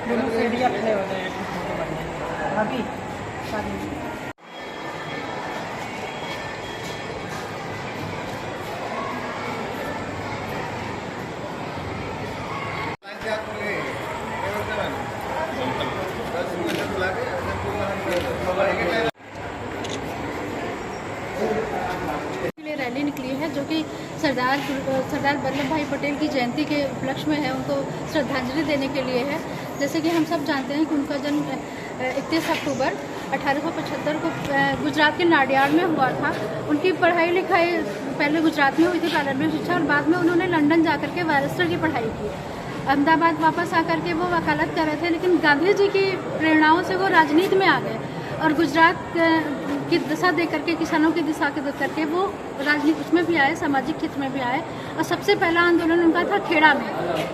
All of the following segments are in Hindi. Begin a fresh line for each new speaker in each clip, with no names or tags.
दोनों सीढ़ियाँ खड़े हो गए अभी
रैली निकली है जो कि सरदार वल्लभ भाई पटेल की जयंती के उपलक्ष्य में है, उनको श्रद्धांजलि देने के लिए है। जैसे कि हम सब जानते हैं कि उनका जन्म 31 अक्टूबर 1875 को गुजरात के नाडियाड में हुआ था। उनकी पढ़ाई लिखाई पहले गुजरात में हुई थी, प्रारंभिक शिक्षा, और बाद में उन्होंने लंदन जाकर के बैरिस्टर की पढ़ाई की। अहमदाबाद वापस आकर के वो वकालत कर रहे थे, लेकिन गांधी जी की प्रेरणाओं से वो राजनीति में आ गए और गुजरात की दिशा दे करके, किसानों की दिशा के दे करके वो राजनीति उसमें भी आए, सामाजिक हित में भी आए। और सबसे पहला आंदोलन उनका था खेड़ा में।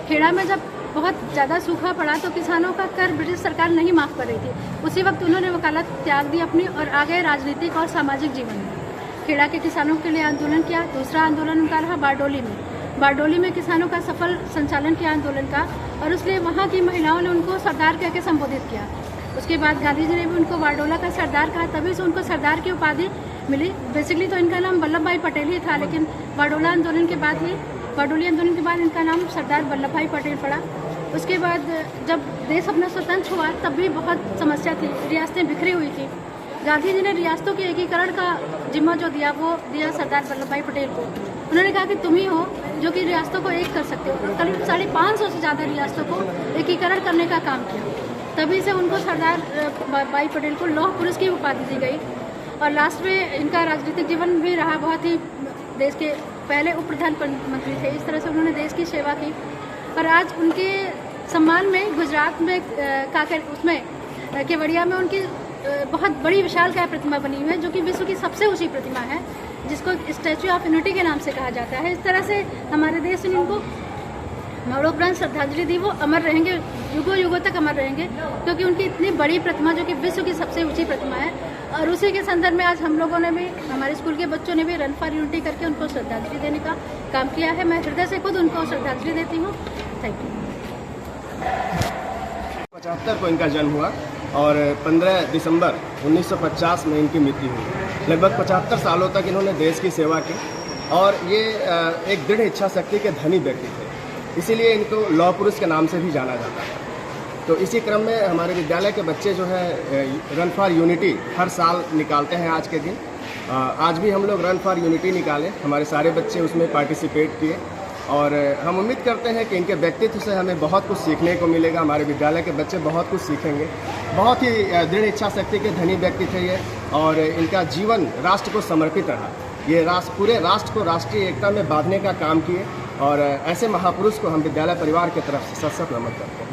खेड़ा में जब बहुत ज़्यादा सूखा पड़ा तो किसानों का कर ब्रिटिश सरकार नहीं माफ़ कर रही थी। उसी वक्त उन्होंने वकालत त्याग दी अपनी और आ गए राजनीतिक और सामाजिक जीवन में। खेड़ा के किसानों के लिए आंदोलन किया। दूसरा आंदोलन उनका रहा बारडोली में। बारडोली में किसानों का सफल संचालन किया आंदोलन का, और इसलिए वहाँ की महिलाओं ने उनको सरदार कह के संबोधित किया। उसके बाद गांधी जी ने भी उनको बारडोला का सरदार कहा, तभी से उनको सरदार की उपाधि मिली। बेसिकली तो इनका नाम वल्लभ भाई पटेल ही था, लेकिन बारडोली आंदोलन के बाद इनका नाम सरदार वल्लभ भाई पटेल पड़ा। उसके बाद जब देश अपना स्वतंत्र हुआ तब भी बहुत समस्या थी, रियासतें बिखरी हुई थी। गांधी जी ने रियासतों के एकीकरण का जिम्मा जो दिया वो दिया सरदार वल्लभ भाई पटेल को। उन्होंने कहा कि तुम ही हो जो कि रियासतों को एक कर सकते हो। करीब 550 से ज़्यादा रियासतों को एकीकरण करने का काम किया। तभी से उनको सरदार भाई पटेल को लौह पुरुष की उपाधि दी गई। और लास्ट में इनका राजनीतिक जीवन भी रहा, बहुत ही देश के पहले उप प्रधानमंत्री थे। इस तरह से उन्होंने देश की सेवा की। और आज उनके सम्मान में गुजरात में केवड़िया में उनकी बहुत बड़ी विशालकाय प्रतिमा बनी हुई है, जो कि विश्व की सबसे ऊंची प्रतिमा है, जिसको स्टैच्यू ऑफ यूनिटी के नाम से कहा जाता है। इस तरह से हमारे देश ने इनको मरणोपरांत श्रद्धांजलि दी। वो अमर रहेंगे, युगों युगों तक अमर रहेंगे, क्योंकि उनकी इतनी बड़ी प्रतिमा जो कि विश्व की सबसे ऊंची प्रतिमा है। और उसी के संदर्भ में आज हम लोगों ने भी, हमारे स्कूल के बच्चों ने भी रन फॉर यूनिटी करके उनको श्रद्धांजलि देने का काम किया है। मैं हृदय से खुद उनको श्रद्धांजलि देती हूँ। Thank you.
75 को इनका जन्म हुआ और 15 दिसंबर 1950 में इनकी मृत्यु हुई। लगभग 75 सालों तक इन्होंने देश की सेवा की और ये एक दृढ़ इच्छा शक्ति के धनी व्यक्ति थे, इसीलिए इनको लौह पुरुष के नाम से भी जाना जाता है। तो इसी क्रम में हमारे विद्यालय के बच्चे जो है रन फॉर यूनिटी हर साल निकालते हैं। आज के दिन आज भी हम लोग रन फॉर यूनिटी निकाले, हमारे सारे बच्चे उसमें पार्टिसिपेट किए और हम उम्मीद करते हैं कि इनके व्यक्तित्व से हमें बहुत कुछ सीखने को मिलेगा। हमारे विद्यालय के बच्चे बहुत कुछ सीखेंगे। बहुत ही दृढ़ इच्छा शक्ति के धनी व्यक्ति थे ये, और इनका जीवन राष्ट्र को समर्पित रहा। ये पूरे राष्ट्र को राष्ट्रीय एकता में बांधने का काम किए, और ऐसे महापुरुष को हम विद्यालय परिवार की तरफ से सशक्त नमन करते हैं।